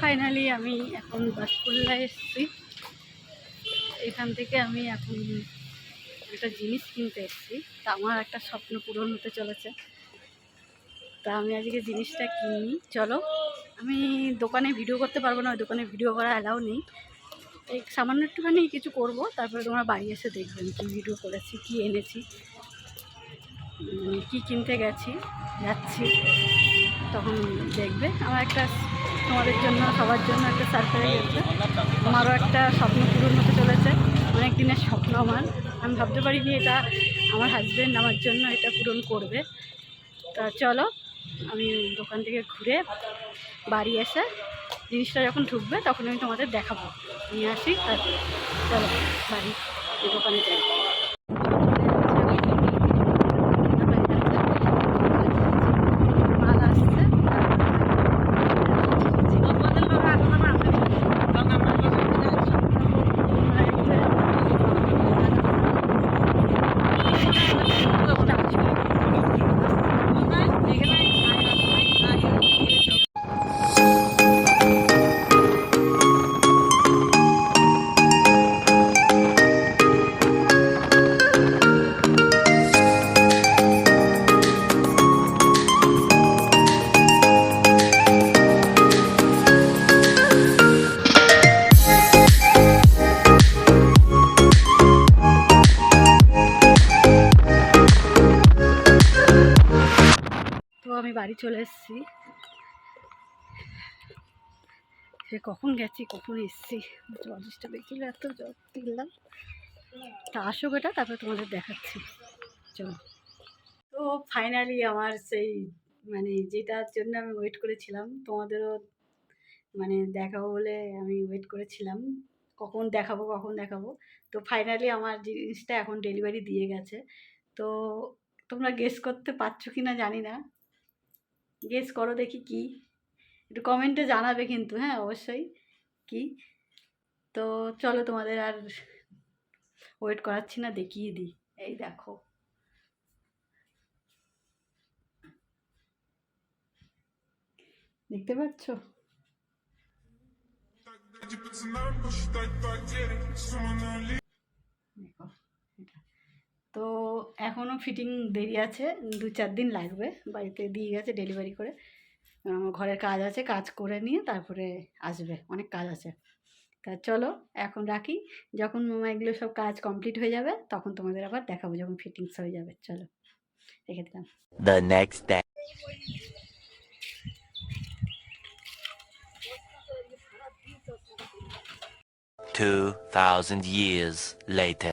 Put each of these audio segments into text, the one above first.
Finally আমি এখন বাসকুল্লায় এসেছি। এখান থেকে আমি এখন একটা জিনিস কিনতে এসেছি। তা আমার একটা স্বপ্ন পূরণ হতে চলেছে। তা আমি আজকে জিনিসটা কিনি। চলো, আমি দোকানে ভিডিও করতে পারবো না, ওই দোকানে ভিডিও করা অ্যালাউ নেই। এই সামান্য একটুখানি কিছু করব, তারপরে তোমরা বাড়ি এসে দেখবেন কী ভিডিও করেছি, কী এনেছি, কী কিনতে যাচ্ছি, তখন দেখবে। আমার একটা তোমাদের জন্য, সবার জন্য একটা সারপ্রাইজ আছে। আমারও একটা স্বপ্ন পূরণ হতে চলেছে, অনেক দিনের স্বপ্ন আমার। আমি ভাবতে পারিনি এটা আমার হাজব্যান্ড আমার জন্য এটা পূরণ করবে। তা চলো, আমি দোকান থেকে ঘুরে বাড়ি এসে জিনিসটা যখন ঢুকবে তখন আমি তোমাদের দেখাবো, নিয়ে আসি। আর চলো বাড়ি দোকানে যাই। আমি বাড়ি চলে এসেছি। সে কখন গেছি কখন এসেছি, জলটা দেখছিল, এত জল তুললাম। তা আসুক এটা, তারপরে তোমাদের দেখাচ্ছি। চলো। তো ফাইনালি আমার সেই যেটার জন্য আমি ওয়েট করেছিলাম, তোমাদেরও দেখাবো বলে আমি ওয়েট করেছিলাম, কখন দেখাবো। তো ফাইনালি আমার জিনিসটা এখন ডেলিভারি দিয়ে গেছে। তো তোমরা গেস করতে পারছো কি না জানি না, গেস করো দেখি কি, একটু কমেন্টে জানাবে কিন্তু, হ্যাঁ অবশ্যই কি। তো চলো, তোমাদের আর ওয়েট করাচ্ছি না, দেখিয়ে দিই। এই দেখো, দেখতে পাচ্ছ? তো এখনও ফিটিং দেরি আছে, 2-4 দিন লাগবে। বাড়িতে দিয়ে গেছে ডেলিভারি করে। ঘরের কাজ আছে, কাজ করে নিয়ে তারপরে আসবে, অনেক কাজ আছে। তা চলো এখন রাখি, যখন এগুলো সব কাজ কমপ্লিট হয়ে যাবে তখন তোমাদের আবার দেখাবো, যখন ফিটিংস হয়ে যাবে। চলো, রেখে দিলাম। The next day. 2000 years later.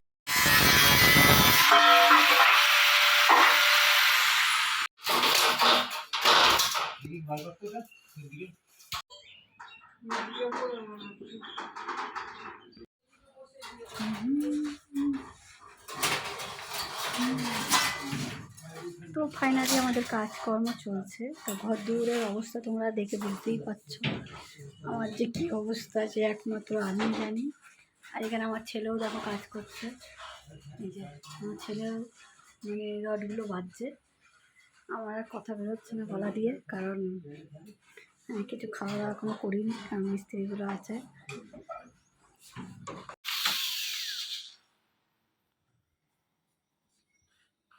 তো ফাইনালি আমাদের কাজকর্ম চলছে। তো ঘর দূরের অবস্থা তোমরা দেখে বুঝতেই পারছো আমার যে কী অবস্থা, যে একমাত্র আমি জানি। আর এখানে আমার ছেলেও দেখো কাজ করছে। এই যে আমার ছেলেও রডগুলো বাজছে। আমার আর কথা বেরোচ্ছে না গলা দিয়ে, কারণ কিছু খাওয়া দাওয়া এখনো করিনি, কারণ মিস্ত্রিগুলো আছে।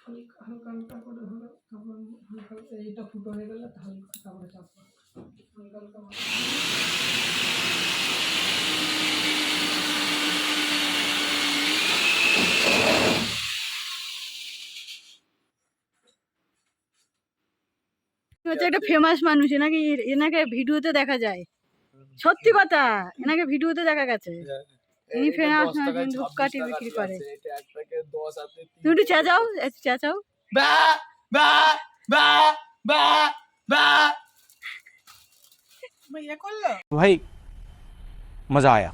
হালকা হালকা করে হলো, তারপর হালকা এইটা ফুটো হয়ে গেলে তারপরে চাপ হালকা হালকা। হচ্ছে একটা ফেমাস মানুষ, এনাকে ভিডিওতে দেখা যায়। সত্যি কথা, এনাকে ভিডিওতে দেখা গেছে। ইনি ফেমাস মানুষ, ধূপকাঠি বিক্রি করে। তুমি একটু চেঁচাও, একটু চেঁচাও। भाई मजा आया।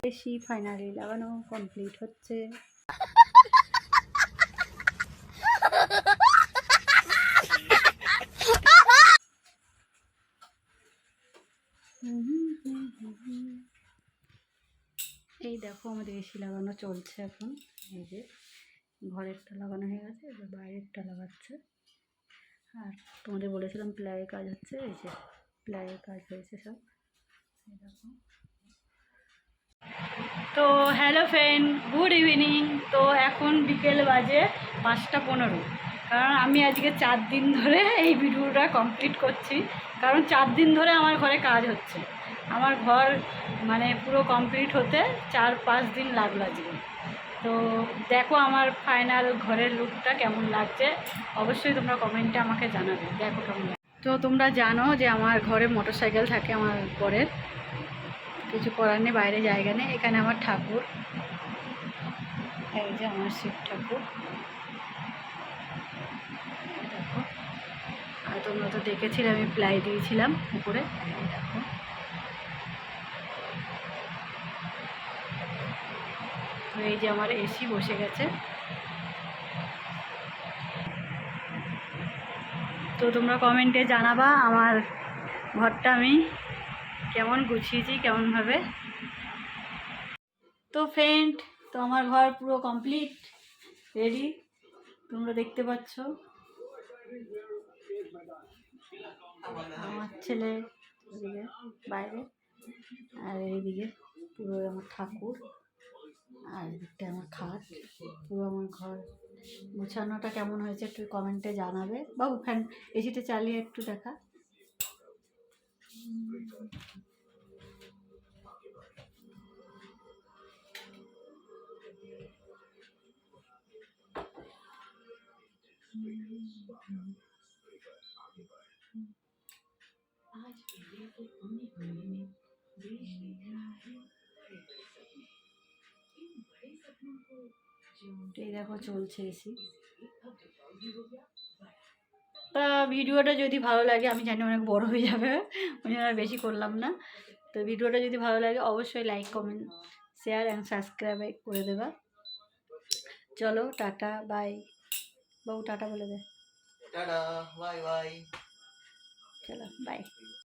বেশি ফাইনালি লাগানো কমপ্লিট হচ্ছে। এই দেখো আমাদের এসি লাগানো চলছে এখন। এই যে ঘরেরটা লাগানো হয়ে গেছে, এবার বাইরেরটা লাগাচ্ছে। আর তোমাদের বলেছিলাম প্লাইয়ের কাজ হচ্ছে, এই যে প্লাইয়ের কাজ হয়েছে সব, এই দেখো। তো হ্যালো ফ্রেন্ড, গুড ইভিনিং। তো এখন বিকেল বাজে 5টা 15। কারণ আমি আজকে 4 দিন ধরে এই ভিডিওটা কমপ্লিট করছি, কারণ 4 দিন ধরে আমার ঘরে কাজ হচ্ছে। আমার ঘর মানে পুরো কমপ্লিট হতে 4-5 দিন লাগলো আজকে। তো দেখো আমার ফাইনাল ঘরের লুকটা কেমন লাগছে, অবশ্যই তোমরা কমেন্টে আমাকে জানাবে। দেখো কেমন লাগে। তো তোমরা জানো যে আমার ঘরে মোটরসাইকেল থাকে আমার বরের, কিছু করার নেই, বাইরে জায়গা নেই। এখানে আমার ঠাকুর, এই যে আমার শিব ঠাকুর, এই দেখো। আর তোমরা তো দেখেছিলে আমি প্লাই দিয়েছিলাম উপরে, এই দেখো। তো এই যে আমার এসি বসে গেছে। তো তোমরা কমেন্টে জানাবা আমার ঘরটা আমি কেমন গুছিয়েছি, কেমনভাবে। তো ফ্রেন্ড, তো আমার ঘর পুরো কমপ্লিট, রেডি, তোমরা দেখতে পাচ্ছ। আমার ছেলে ওদিকে বাইরে, আর এইদিকে পুরো আমার ঠাকুর, আর এদিকটা আমার খাট। পুরো আমার ঘর গোছানোটা কেমন হয়েছে একটু কমেন্টে জানাবে। বাবু ফ্যান, এসিটা চালিয়ে একটু দেখা। এই দেখো চলছে এসি। তা ভিডিওটা যদি ভালো লাগে, আমি জানি অনেক বড় হয়ে যাবে, ওই জন্য আর বেশি করলাম না। তো ভিডিওটা যদি ভালো লাগে অবশ্যই like, comment, share and subscribe করে দেবা। চলো টাটা বাই। বাবু টাটা বলে দে। Tata, bye bye. চলো বাই।